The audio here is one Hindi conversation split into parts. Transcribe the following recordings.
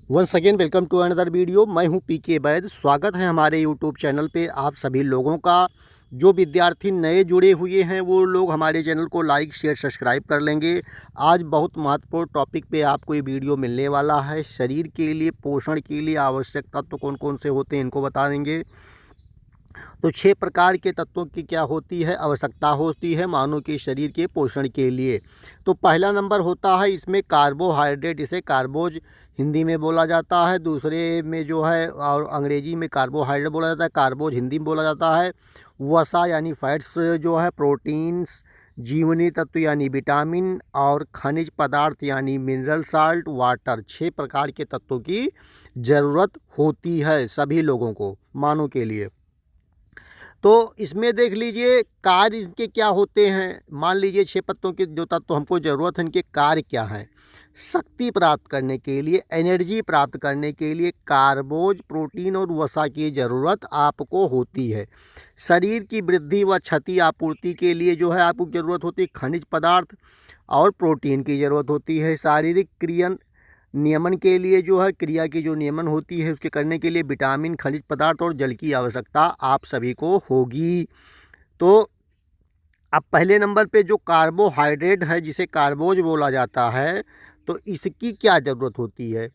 Once again welcome to another video. मैं हूं पीके वैद। स्वागत है हमारे यूट्यूब चैनल पे आप सभी लोगों का। जो विद्यार्थी नए जुड़े हुए हैं वो लोग हमारे चैनल को लाइक शेयर सब्सक्राइब कर लेंगे। आज बहुत महत्वपूर्ण टॉपिक पे आपको ये वीडियो मिलने वाला है। शरीर के लिए पोषण के लिए आवश्यक तत्व कौन कौन से होते हैं इनको बता देंगे। तो 6 प्रकार के तत्वों की क्या होती है आवश्यकता होती है मानव के शरीर के पोषण के लिए। तो पहला नंबर होता है इसमें कार्बोहाइड्रेट, इसे कार्बोज हिंदी में बोला जाता है। दूसरे में जो है और अंग्रेजी में कार्बोहाइड्रेट बोला जाता है, कार्बोज हिंदी में बोला जाता है। वसा यानी फैट्स जो है, प्रोटीन्स, जीवनी तत्व यानी विटामिन और खनिज पदार्थ यानी मिनरल साल्ट, वाटर। 6 प्रकार के तत्वों की ज़रूरत होती है सभी लोगों को मानव के लिए। तो इसमें देख लीजिए कार्य इनके क्या होते हैं। मान लीजिए 6 पत्तों के जो तत्व हमको ज़रूरत है इनके कार्य क्या हैं। शक्ति प्राप्त करने के लिए, एनर्जी प्राप्त करने के लिए कार्बोज, प्रोटीन और वसा की ज़रूरत आपको होती है। शरीर की वृद्धि व क्षति आपूर्ति के लिए जो है आपको ज़रूरत होती है खनिज पदार्थ और प्रोटीन की ज़रूरत होती है। शारीरिक क्रिया नियमन के लिए जो है क्रिया की जो नियमन होती है उसके करने के लिए विटामिन, खनिज पदार्थ और जल की आवश्यकता आप सभी को होगी। तो अब पहले नंबर पे जो कार्बोहाइड्रेट है जिसे कार्बोज बोला जाता है, तो इसकी क्या ज़रूरत होती है।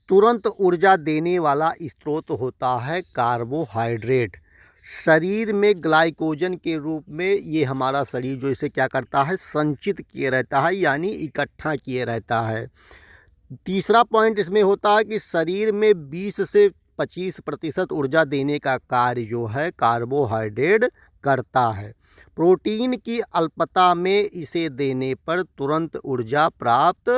तुरंत ऊर्जा देने वाला स्रोत होता है कार्बोहाइड्रेट। शरीर में ग्लाइकोजन के रूप में ये हमारा शरीर जो इसे क्या करता है, संचित किए रहता है यानी इकट्ठा किए रहता है। तीसरा पॉइंट इसमें होता है कि शरीर में 20 से 25% ऊर्जा देने का कार्य जो है कार्बोहाइड्रेट करता है। प्रोटीन की अल्पता में इसे देने पर तुरंत ऊर्जा प्राप्त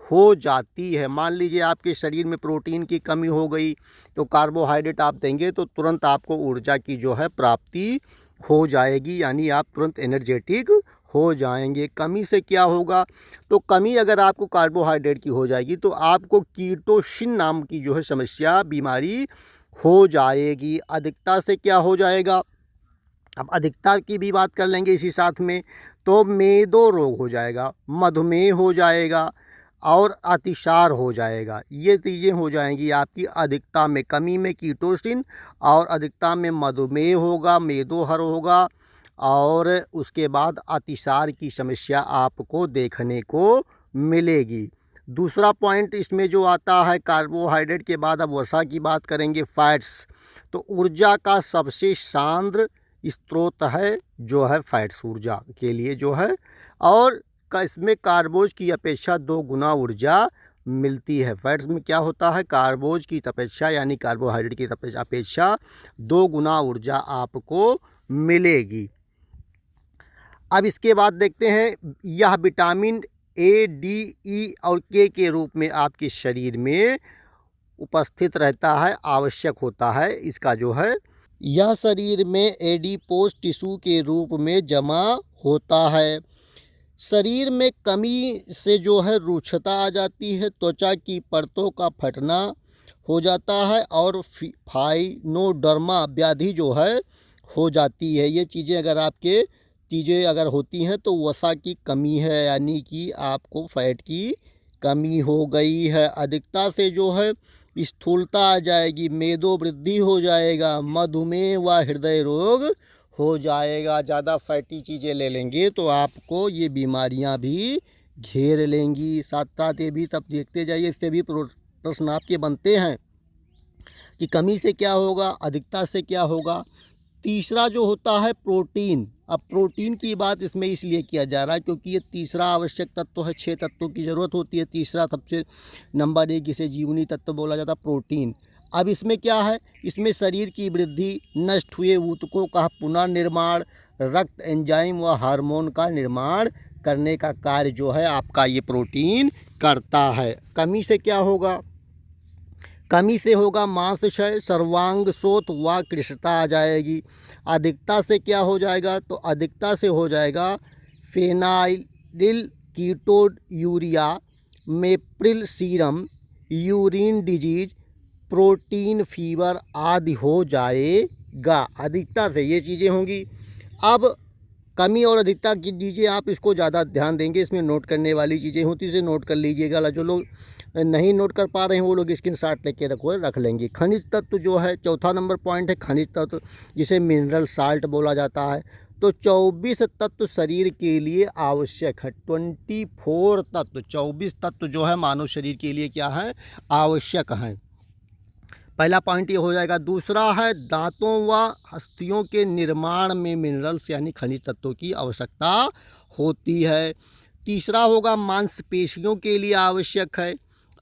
हो जाती है। मान लीजिए आपके शरीर में प्रोटीन की कमी हो गई तो कार्बोहाइड्रेट आप देंगे तो तुरंत आपको ऊर्जा की जो है प्राप्ति हो जाएगी, यानी आप तुरंत एनर्जेटिक हो जाएंगे। कमी से क्या होगा, तो कमी अगर आपको कार्बोहाइड्रेट की हो जाएगी तो आपको कीटोसिन नाम की जो है समस्या, बीमारी हो जाएगी। अधिकता से क्या हो जाएगा, अब अधिकता की भी बात कर लेंगे इसी साथ में। तो मेदो रोग हो जाएगा, मधुमेह हो जाएगा और अतिसार हो जाएगा। ये चीज़ें हो जाएंगी आपकी अधिकता में। कमी में कीटोसिन और अधिकता में मधुमेह होगा, मेदोहर होगा और उसके बाद अतिसार की समस्या आपको देखने को मिलेगी। दूसरा पॉइंट इसमें जो आता है कार्बोहाइड्रेट के बाद अब वसा की बात करेंगे, फैट्स। तो ऊर्जा का सबसे सांद्र स्रोत है जो है फैट्स, ऊर्जा के लिए जो है, और इसमें कार्बोज की अपेक्षा 2 गुना ऊर्जा मिलती है। फैट्स में क्या होता है, कार्बोज की अपेक्षा यानी कार्बोहाइड्रेट की अपेक्षा 2 गुना ऊर्जा आपको मिलेगी। अब इसके बाद देखते हैं यह विटामिन ए, डी, ई और के रूप में आपके शरीर में उपस्थित रहता है, आवश्यक होता है। इसका जो है यह शरीर में एडिपोज टिश्यू के रूप में जमा होता है। शरीर में कमी से जो है रुक्षता आ जाती है, त्वचा की परतों का फटना हो जाता है और फाइनोडर्मा व्याधि जो है हो जाती है। ये चीज़ें अगर होती हैं तो वसा की कमी है, यानी कि आपको फैट की कमी हो गई है। अधिकता से जो है स्थूलता आ जाएगी, मेदो वृद्धि हो जाएगा, मधुमेह व हृदय रोग हो जाएगा। ज़्यादा फैटी चीज़ें ले लेंगे तो आपको ये बीमारियां भी घेर लेंगी। साथ साथ ये भी तब देखते जाइए, इससे भी प्रश्न आपके बनते हैं कि कमी से क्या होगा, अधिकता से क्या होगा। तीसरा जो होता है प्रोटीन। अब प्रोटीन की बात इसमें इसलिए किया जा रहा है क्योंकि ये तीसरा आवश्यक तत्व है। 6 तत्वों की ज़रूरत होती है, तीसरा सबसे नंबर 1 इसे जीवनी तत्व बोला जाता है, प्रोटीन। अब इसमें क्या है, इसमें शरीर की वृद्धि, नष्ट हुए ऊतकों का पुनर्निर्माण, रक्त एंजाइम व हार्मोन का निर्माण करने का कार्य जो है आपका ये प्रोटीन करता है। कमी से क्या होगा, कमी से होगा मांसक्षय, सर्वांग शोथ व कृशता आ जाएगी। अधिकता से क्या हो जाएगा, तो अधिकता से हो जाएगा phenylketonuria, maple syrup, urine disease, protein fever आदि हो जाएगा। अधिकता से ये चीज़ें होंगी। अब कमी और अधिकता की दीजिए आप इसको ज़्यादा ध्यान देंगे, इसमें नोट करने वाली चीज़ें होती हैं, इसे नोट कर लीजिएगा। जो लोग नहीं नोट कर पा रहे हैं वो लोग स्क्रीनशॉट लेके रख लेंगे। खनिज तत्व जो है, चौथा नंबर पॉइंट है खनिज तत्व, जिसे मिनरल साल्ट बोला जाता है। तो 24 तत्व शरीर के लिए आवश्यक है। 24 तत्व, 24 तत्व जो है मानव शरीर के लिए क्या है, आवश्यक है। पहला पॉइंट ये हो जाएगा। दूसरा है दांतों व अस्थियों के निर्माण में मिनरल्स यानी खनिज तत्वों की आवश्यकता होती है। तीसरा होगा मांसपेशियों के लिए आवश्यक है।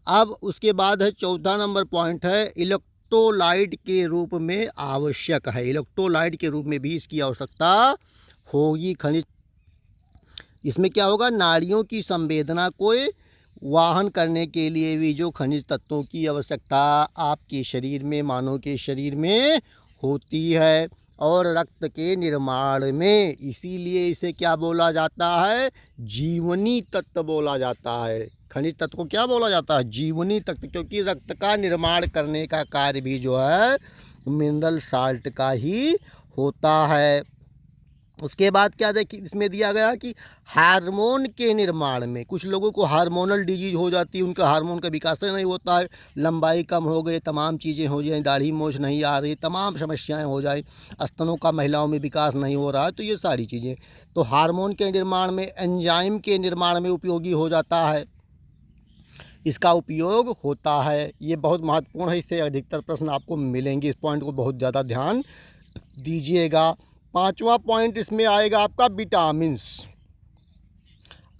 अब उसके बाद है चौथा नंबर पॉइंट है इलेक्ट्रोलाइट के रूप में आवश्यक है। इलेक्ट्रोलाइट के रूप में भी इसकी आवश्यकता होगी। खनिज इसमें क्या होगा, नाड़ियों की संवेदना को वाहन करने के लिए भी जो खनिज तत्वों की आवश्यकता आपके शरीर में, मानव के शरीर में होती है, और रक्त के निर्माण में। इसीलिए इसे क्या बोला जाता है, जीवनी तत्व बोला जाता है। खनिज तत्व को क्या बोला जाता है, जीवनी तत्व, क्योंकि रक्त का निर्माण करने का कार्य भी जो है मिनरल साल्ट का ही होता है। उसके बाद क्या देखिए इसमें दिया गया कि हार्मोन के निर्माण में, कुछ लोगों को हार्मोनल डिजीज हो जाती है, उनका हार्मोन का विकास नहीं होता है, लंबाई कम हो गई, तमाम चीज़ें हो जाएं, दाढ़ी मूंछ नहीं आ रही, तमाम समस्याएं हो जाए, स्तनों का महिलाओं में विकास नहीं हो रहा है, तो ये सारी चीज़ें तो हार्मोन के निर्माण में, एंजाइम के निर्माण में उपयोगी हो जाता है, इसका उपयोग होता है। ये बहुत महत्वपूर्ण है, इससे अधिकतर प्रश्न आपको मिलेंगे, इस पॉइंट को बहुत ज़्यादा ध्यान दीजिएगा। पांचवा पॉइंट इसमें आएगा आपका विटामिन्स।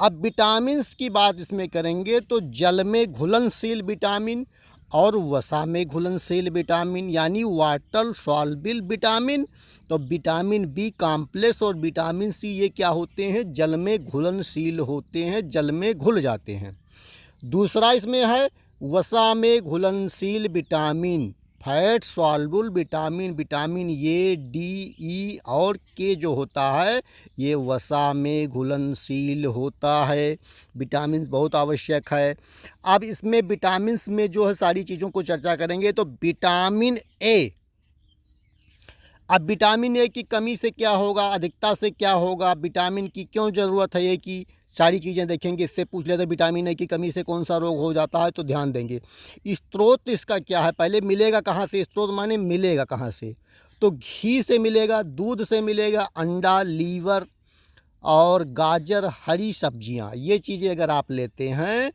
अब विटामिन्स की बात इसमें करेंगे तो जल में घुलनशील विटामिन और वसा में घुलनशील विटामिन यानी वाटर सॉल्युबल विटामिन। तो विटामिन बी कॉम्प्लेक्स और विटामिन सी ये क्या होते हैं, जल में घुलनशील होते हैं, जल में घुल जाते हैं। दूसरा इसमें है वसा में घुलनशील vitamin, fat soluble vitamin, vitamin A, D, E और के जो होता है ये वसा में घुलनशील होता है। विटामिन बहुत आवश्यक है। अब इसमें विटामिन्स में जो है सारी चीज़ों को चर्चा करेंगे। तो विटामिन ए, अब विटामिन ए की कमी से क्या होगा, अधिकता से क्या होगा, विटामिन की क्यों ज़रूरत है ये की सारी चीज़ें देखेंगे। इससे पूछ लेते विटामिन ए की कमी से कौन सा रोग हो जाता है, तो ध्यान देंगे। स्रोत इसका क्या है, पहले मिलेगा कहाँ से, स्रोत माने मिलेगा कहाँ से, तो घी से मिलेगा, दूध से मिलेगा, अंडा, लीवर और गाजर, हरी सब्जियां, ये चीज़ें अगर आप लेते हैं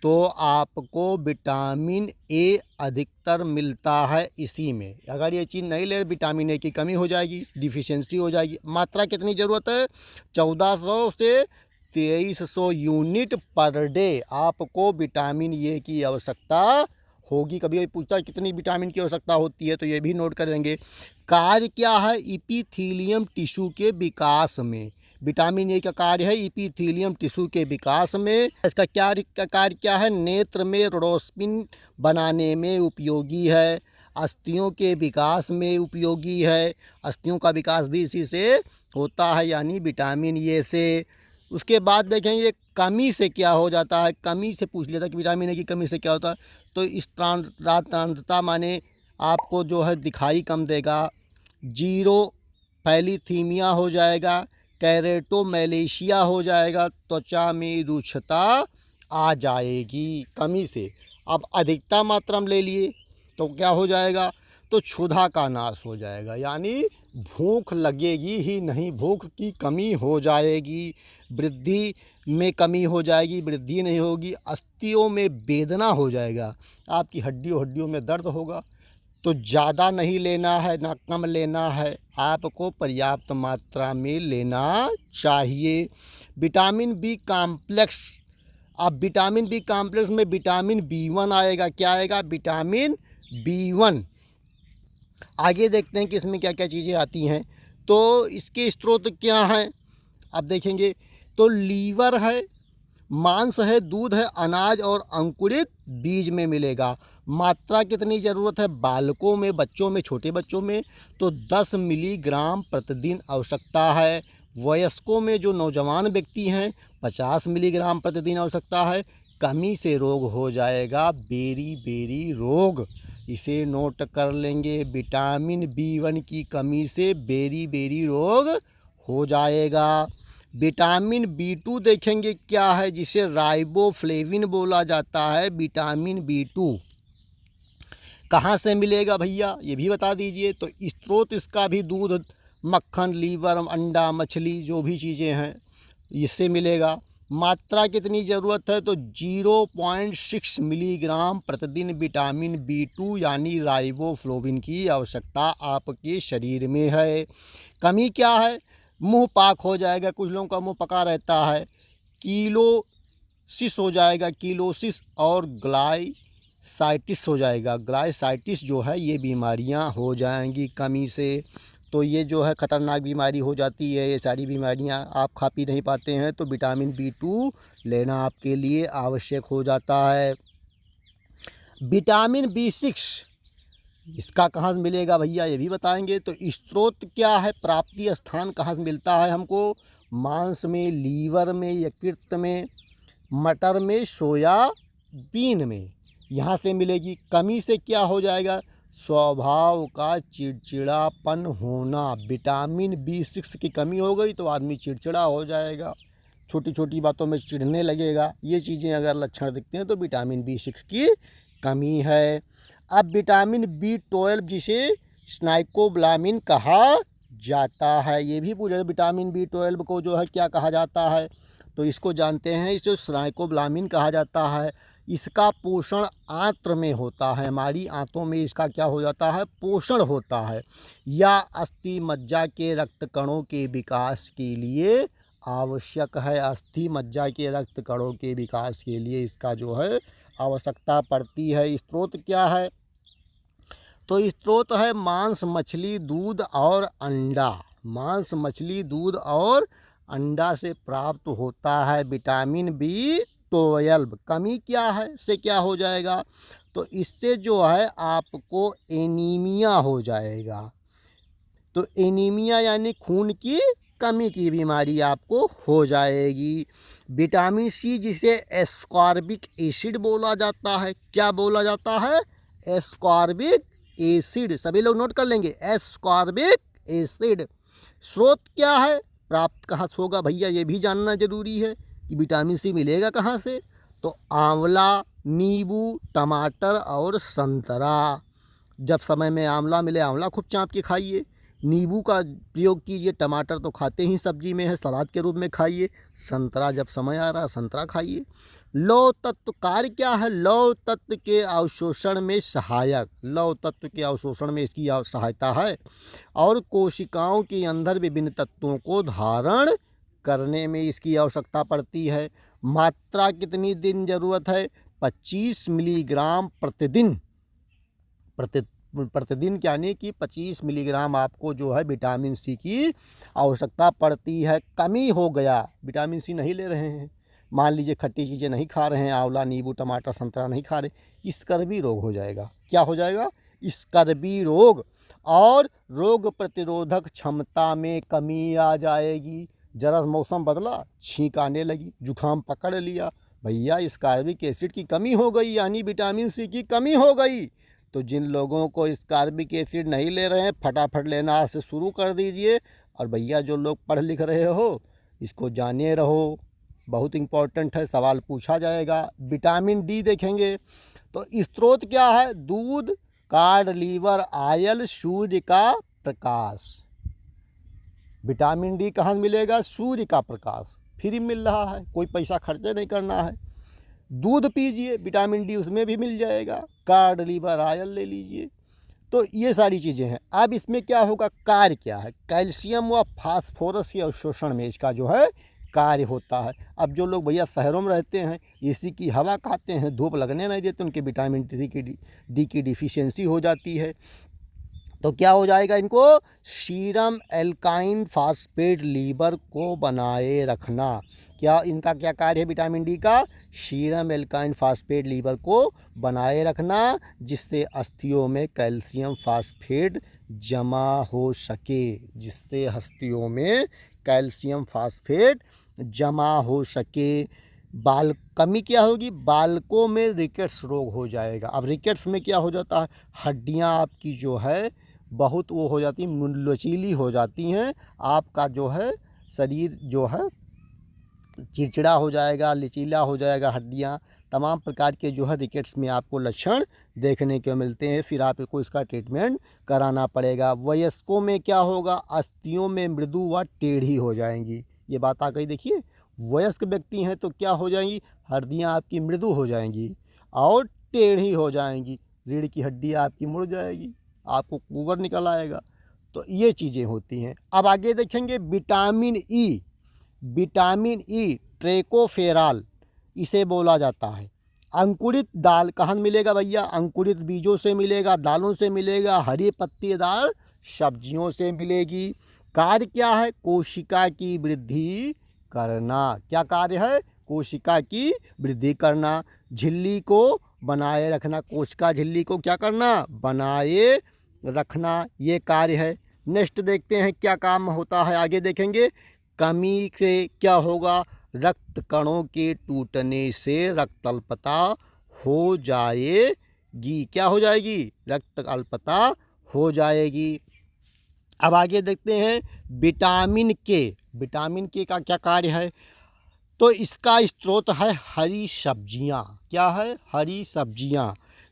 तो आपको विटामिन ए अधिकतर मिलता है इसी में। अगर ये चीज़ नहीं ले विटामिन ए की कमी हो जाएगी, डिफिशियंसी हो जाएगी। मात्रा कितनी ज़रूरत है, 1400 से 2300 यूनिट पर डे आपको विटामिन ए की आवश्यकता होगी। कभी कभी पूछता है कितनी विटामिन की आवश्यकता होती है, तो ये भी नोट करेंगे। कार्य क्या है, इपीथीलियम टिश्यू के विकास में। विटामिन ए का कार्य है इपीथीलियम टिश्यू के विकास में। इसका कार्य क्या है, नेत्र में रोडोस्पिन बनाने में उपयोगी है, अस्थियों के विकास में उपयोगी है, अस्थियों का विकास भी इसी से होता है यानी विटामिन ए से। उसके बाद देखेंगे कमी से क्या हो जाता है, कमी से पूछ लेता कि विटामिन ए की कमी से क्या होता है, तो स्तनांतता माने आपको जो है दिखाई कम देगा, जीरो पैलिथीमिया हो जाएगा, कैरेटोमैलेशिया हो जाएगा, त्वचा में रुक्षता आ जाएगी कमी से। अब अधिकता मात्रा में ले लिए तो क्या हो जाएगा, तो क्षुधा का नाश हो जाएगा, यानी भूख लगेगी ही नहीं, भूख की कमी हो जाएगी, वृद्धि में कमी हो जाएगी, वृद्धि नहीं होगी, अस्थियों में वेदना हो जाएगा, आपकी हड्डियों में दर्द होगा। तो ज़्यादा नहीं लेना है ना कम लेना है, आपको पर्याप्त मात्रा में लेना चाहिए। विटामिन बी कॉम्प्लेक्स, अब विटामिन बी कॉम्प्लेक्स में विटामिन B1 आएगा, क्या आएगा, विटामिन B1। आगे देखते हैं कि इसमें क्या क्या चीज़ें आती हैं। तो इसके स्रोत क्या हैं, अब देखेंगे तो लीवर है, मांस है, दूध है, अनाज और अंकुरित बीज में मिलेगा। मात्रा कितनी ज़रूरत है, बालकों में, बच्चों में, छोटे बच्चों में तो 10 मिलीग्राम प्रतिदिन आवश्यकता है। वयस्कों में जो नौजवान व्यक्ति हैं 50 मिलीग्राम प्रतिदिन आवश्यकता है। कमी से रोग हो जाएगा बेरी रोग, इसे नोट कर लेंगे। विटामिन B1 की कमी से बेरी रोग हो जाएगा। विटामिन B2 देखेंगे क्या है, जिसे राइबोफ्लेविन बोला जाता है। विटामिन B2 कहाँ से मिलेगा भैया, ये भी बता दीजिए। तो स्रोत इसका भी दूध, मक्खन, लीवर, अंडा, मछली, जो भी चीज़ें हैं इससे मिलेगा। मात्रा कितनी ज़रूरत है, तो 0.6 मिलीग्राम प्रतिदिन विटामिन B2 यानी राइबोफ्लेविन की आवश्यकता आपके शरीर में है। कमी क्या है, मुंह पाक हो जाएगा, कुछ लोगों का मुंह पका रहता है, कीलोसिस हो जाएगा, कीलोसिस, और ग्लाइसाइटिस हो जाएगा। ग्लाइसाइटिस जो है ये बीमारियां हो जाएंगी कमी से। तो ये जो है ख़तरनाक बीमारी हो जाती है। ये सारी बीमारियां आप खा पी नहीं पाते हैं तो विटामिन B2 लेना आपके लिए आवश्यक हो जाता है। विटामिन B6 इसका कहाँ से मिलेगा भैया, ये भी बताएंगे। तो स्रोत क्या है, प्राप्ति स्थान कहाँ से मिलता है हमको, मांस में, लीवर में, यकृत में, मटर में, सोयाबीन में, यहाँ से मिलेगी। कमी से क्या हो जाएगा, स्वभाव का चिड़चिड़ापन होना। विटामिन B6 की कमी हो गई तो आदमी चिड़चिड़ा हो जाएगा, छोटी छोटी बातों में चिढ़ने लगेगा। ये चीज़ें अगर लक्षण दिखते हैं तो विटामिन B6 की कमी है। अब विटामिन B12 जिसे स्नाइकोब्लामिन कहा जाता है, ये भी पूछा, विटामिन B12 को जो है क्या कहा जाता है, तो इसको जानते हैं, इसे स्नाइकोब्लामिन कहा जाता है। इसका पोषण आंत्र में होता है, हमारी आंतों में इसका क्या हो जाता है, पोषण होता है, या अस्थि मज्जा के रक्त कणों के विकास के लिए आवश्यक है। अस्थि मज्जा के रक्त कणों के विकास के लिए इसका जो है आवश्यकता पड़ती है। स्रोत क्या है, तो स्रोत है मांस, मछली, दूध और अंडा। मांस, मछली, दूध और अंडा से प्राप्त होता है विटामिन B12। कमी क्या है, से क्या हो जाएगा, तो इससे जो है आपको एनीमिया हो जाएगा। तो एनीमिया यानी खून की कमी की बीमारी आपको हो जाएगी। विटामिन C जिसे एस्कॉर्बिक एसिड बोला जाता है, क्या बोला जाता है, एस्कॉर्बिक एसिड, सभी लोग नोट कर लेंगे, एस्कॉर्बिक एसिड। स्रोत क्या है, प्राप्त कहाँ से होगा भैया, ये भी जानना जरूरी है कि विटामिन C मिलेगा कहाँ से। तो आंवला, नींबू, टमाटर और संतरा। जब समय में आंवला मिले, आंवला खूब चाँप के खाइए, नींबू का प्रयोग कीजिए, टमाटर तो खाते ही सब्जी में है, सलाद के रूप में खाइए, संतरा जब समय आ रहा है संतरा खाइए। लौह तत्व कार्य क्या है, लौह तत्व के अवशोषण में सहायक, लौह तत्व के अवशोषण में इसकी सहायता है, और कोशिकाओं के अंदर विभिन्न तत्वों को धारण करने में इसकी आवश्यकता पड़ती है। मात्रा कितनी दिन ज़रूरत है, 25 मिलीग्राम प्रतिदिन। प्रतिदिन यानी कि 25 मिलीग्राम आपको जो है विटामिन C की आवश्यकता पड़ती है। कमी हो गया, विटामिन C नहीं ले रहे हैं, मान लीजिए खट्टी चीज़ें नहीं खा रहे हैं, आंवला, नींबू, टमाटर, संतरा नहीं खा रहे, स्कर्वी रोग हो जाएगा। क्या हो जाएगा, स्कर्वी रोग, और रोग प्रतिरोधक क्षमता में कमी आ जाएगी। जरा मौसम बदला, छींक आने लगी, जुकाम पकड़ लिया, भैया स्कॉर्बिक एसिड की कमी हो गई, यानी विटामिन C की कमी हो गई। तो जिन लोगों को स्कॉर्बिक एसिड नहीं ले रहे हैं, फटाफट लेना आज से शुरू कर दीजिए। और भैया जो लोग पढ़ लिख रहे हो, इसको जाने रहो, बहुत इम्पोर्टेंट है, सवाल पूछा जाएगा। विटामिन D देखेंगे, तो स्रोत क्या है, दूध, कार्ड, लीवर, आयल, सूर्य का प्रकाश। विटामिन D कहाँ मिलेगा, सूर्य का प्रकाश, फ्री मिल रहा है, कोई पैसा खर्चे नहीं करना है। दूध पीजिए, विटामिन D उसमें भी मिल जाएगा, कार्ड, लीवर, आयल ले लीजिए। तो ये सारी चीज़ें हैं। अब इसमें क्या होगा, कार्य क्या है, कैल्शियम व फास्फोरस के अवशोषण में इसका जो है कार्य होता है। अब जो लोग भैया शहरों में रहते हैं, AC की हवा खाते हैं, धूप लगने नहीं देते, उनके विटामिन D की डिफिशियंसी हो जाती है। तो क्या हो जाएगा, इनको सीरम एल्काइन फास्फेट लीवर को बनाए रखना। क्या इनका क्या कार्य है विटामिन D का, सीरम एल्काइन फास्फेट लीवर को बनाए रखना, जिससे अस्थियों में कैल्शियम फास्फेट जमा हो सके, जिससे अस्थियों में कैल्शियम फास्फेट जमा हो सके। बाल कमी क्या होगी, बालकों में रिकेट्स रोग हो जाएगा। अब रिकेट्स में क्या हो जाता है, हड्डियां आपकी जो है बहुत वो हो जाती हैं, लचीली हो जाती हैं, आपका जो है शरीर जो है चिड़चिड़ा हो जाएगा, लचीला हो जाएगा, हड्डियाँ, तमाम प्रकार के जो है रिकेट्स में आपको लक्षण देखने को मिलते हैं। फिर आपको इसका ट्रीटमेंट कराना पड़ेगा। वयस्कों में क्या होगा, अस्थियों में मृदु व टेढ़ी हो जाएंगी। ये बात आ गई। देखिए, वयस्क व्यक्ति हैं तो क्या हो जाएंगी, हड्डियाँ आपकी मृदु हो जाएंगी और टेढ़ी हो जाएंगी, रीढ़ की हड्डी आपकी मुड़ जाएगी, आपको कुबर निकल आएगा। तो ये चीज़ें होती हैं। अब आगे देखेंगे विटामिन ई। विटामिन ई ट्रेकोफेराल इसे बोला जाता है। अंकुरित दाल कहाँ मिलेगा भैया, अंकुरित बीजों से मिलेगा, दालों से मिलेगा, हरी पत्तेदार सब्जियों से मिलेगी। कार्य क्या है, कोशिका की वृद्धि करना। क्या कार्य है, कोशिका की वृद्धि करना, झिल्ली को बनाए रखना, कोशिका झिल्ली को क्या करना, बनाए रखना, ये कार्य है। नेक्स्ट देखते हैं क्या काम होता है, आगे देखेंगे। कमी से क्या होगा, रक्त कणों के टूटने से रक्त अल्पता हो जाएगी। क्या हो जाएगी, रक्त अल्पता हो जाएगी। अब आगे देखते हैं विटामिन के। विटामिन के का क्या कार्य है, तो इसका स्रोत है हरी सब्जियां। क्या है, हरी सब्जियां।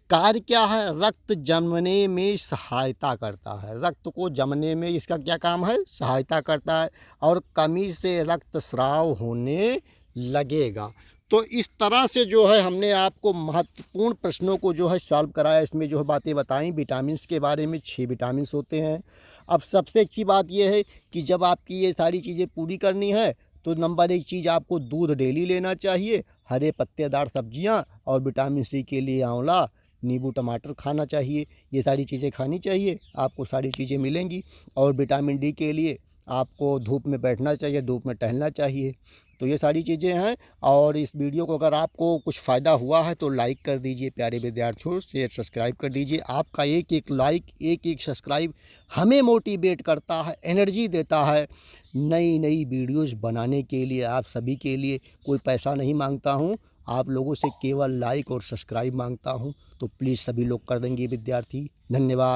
कार्य क्या है, रक्त जमने में सहायता करता है, रक्त को जमने में इसका क्या काम है, सहायता करता है, और कमी से रक्तस्राव होने लगेगा। तो इस तरह से जो है हमने आपको महत्वपूर्ण प्रश्नों को जो है सॉल्व कराया। इसमें जो है बातें बताई विटामिन्स के बारे में। 6 विटामिन्स होते हैं। अब सबसे अच्छी बात यह है कि जब आपकी ये सारी चीज़ें पूरी करनी है तो नंबर 1 चीज़ आपको दूध डेली लेना चाहिए, हरे पत्तेदार सब्जियां, और विटामिन सी के लिए आंवला, नींबू, टमाटर खाना चाहिए। ये सारी चीज़ें खानी चाहिए, आपको सारी चीज़ें मिलेंगी। और विटामिन डी के लिए आपको धूप में बैठना चाहिए, धूप में टहलना चाहिए। तो ये सारी चीज़ें हैं। और इस वीडियो को अगर आपको कुछ फ़ायदा हुआ है तो लाइक कर दीजिए प्यारे विद्यार्थियों, शेयर सब्सक्राइब कर दीजिए। आपका एक एक लाइक, एक एक सब्सक्राइब हमें मोटिवेट करता है, एनर्जी देता है नई नई वीडियोज़ बनाने के लिए। आप सभी के लिए कोई पैसा नहीं मांगता हूँ, आप लोगों से केवल लाइक और सब्सक्राइब मांगता हूँ। तो प्लीज़ सभी लोग कर देंगे विद्यार्थी। धन्यवाद।